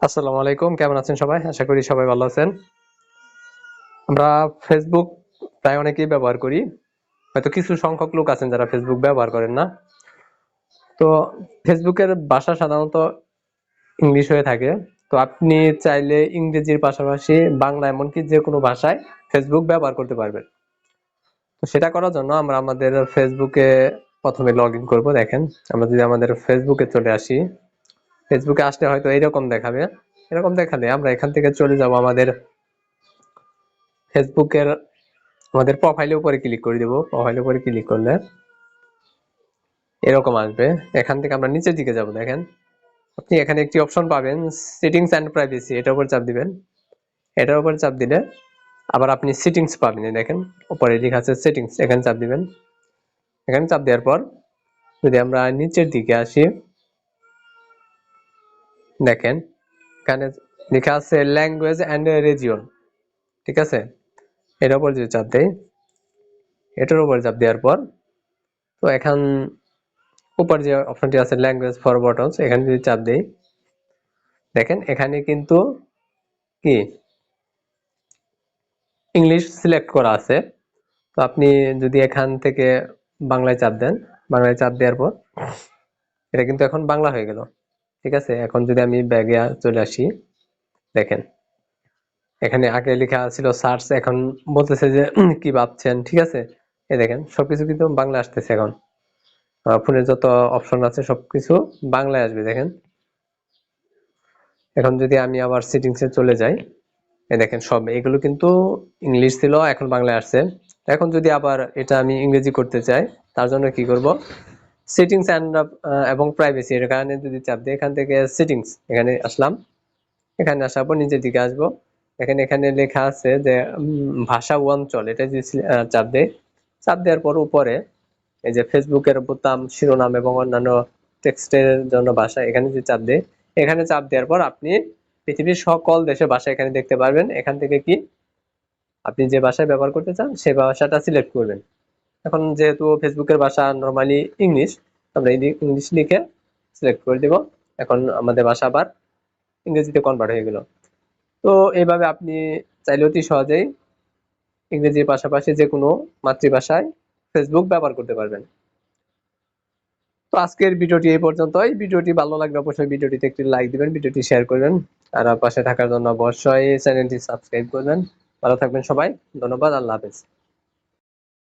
আসসালামু আলাইকুম, কেমন আছেন সবাই? আশা করি সবাই ভালো আছেন। আমরা ফেসবুক প্রায় অনেকেই ব্যবহার করি। হয়তো কিছু সংখ্যক লোক আছেন যারা ফেসবুক ব্যবহার করেন না। তো ফেসবুকের ভাষা সাধারণত ইংলিশ হয়ে থাকে। তো আপনি চাইলে ইংরেজির পাশাপাশি বাংলা এমনকি যে কোনো ভাষায় ফেসবুক ব্যবহার করতে পারবেন। তো সেটা করার জন্য আমরা আমাদের ফেসবুকে প্রথমে লগ ইন করবো। দেখেন, আমরা যদি আমাদের ফেসবুকে চলে আসি, ফেসবুকে আসলে হয়তো এরকম দেখাবে। এরকম দেখালে আমরা এখান থেকে চলে যাব আমাদের ফেসবুকের আমাদের প্রোফাইলের উপরে ক্লিক করে দেব। প্রোফাইলের উপরে ক্লিক করলে এরকম আসবে। এখান থেকে আমরা নিচের দিকে যাব। দেখেন, আপনি এখানে একটি অপশন পাবেন, সেটিংস এন্ড প্রাইভেসি। এটার উপর চাপ দিবেন। এটার উপর চাপ দিলে আবার আপনি সেটিংস পাবেন। দেখেন উপরে লেখা আছে সেটিংস, এখানে চাপ দিবেন। এখানে চাপ দেওয়ার পর যদি আমরা নিচের দিকে আসি, দেখেন এখানে লেখা আছে ল্যাঙ্গুয়েজ এন্ড রিজিয়ন। ঠিক আছে, এটার উপর যদি চাপ দেই, এটার উপর চাপ দেওয়ার পর তো এখন উপর যে অপশনটি আছে ল্যাঙ্গুয়েজ ফর বটনস, এখানে যদি চাপ দেই, দেখেন এখানে কিন্তু কি ইংলিশ সিলেক্ট করা আছে। তো আপনি যদি এখান থেকে বাংলায় চাপ দেন, বাংলায় চাপ দেওয়ার পর এটা কিন্তু এখন বাংলা হয়ে গেল। ঠিক আছে, এখন যদি আমি ব্যাগে চলে আসি, দেখেন এখানে আগে লেখা ছিল সার্চ, এখন বলতেছে যে কি ভাবছেন। ঠিক আছে, এই দেখেন সবকিছু কিন্তু বাংলা আসতেছে। এখন ফোনের যত অপশন আছে সবকিছু বাংলায় আসবে। দেখেন এখন যদি আমি আবার সেটিংসে চলে যাই, এই দেখেন সব এগুলো কিন্তু ইংলিশ ছিল, এখন বাংলায় আসছে। এখন যদি আবার এটা আমি ইংরেজি করতে চাই, তার জন্য কি করব, সেটিংস এন্ড এবং প্রাইভেসি, এর কারণে যদি চাপ দিই, এখান থেকে সেটিংস এখানে আসলাম। এখানে আসার পর নিচের দিকে আসবো। এখানে এখানে লেখা আছে যে ভাষা অঞ্চল, এটা যদি চাপ দেই, চাপ দেওয়ার পর উপরে এই যে ফেসবুকের বোতাম, শিরোনাম এবং অন্যান্য টেক্সটের জন্য ভাষা, এখানে যদি চাপ দেই, এখানে চাপ দেওয়ার পর আপনি পৃথিবীর সকল দেশের ভাষা এখানে দেখতে পারবেন। এখান থেকে কি আপনি যে ভাষায় ব্যবহার করতে চান সেই ভাষাটা সিলেক্ট করবেন। এখন যেহেতু ফেসবুকের ভাষা নরমালি ইংলিশ, আমরা ইংলিশ লিখে সিলেক্ট করে দিব। এখন আমাদের ভাষা আবার ইংরেজিতে কনভার্ট হয়ে গেল। তো এইভাবে আপনি চাইলে অতি সহজেই ইংরেজির পাশাপাশি যে কোনো মাতৃভাষায় ফেসবুক ব্যবহার করতে পারবেন। তো আজকের ভিডিওটি এই পর্যন্তই। ভিডিওটি ভালো লাগলে অবশ্যই ভিডিওটিতে একটি লাইক দিবেন, ভিডিওটি শেয়ার করবেন, আর পাশে থাকার জন্য অবশ্যই চ্যানেলটি সাবস্ক্রাইব করবেন। ভালো থাকবেন সবাই, ধন্যবাদ, আল্লাহ হাফেজ।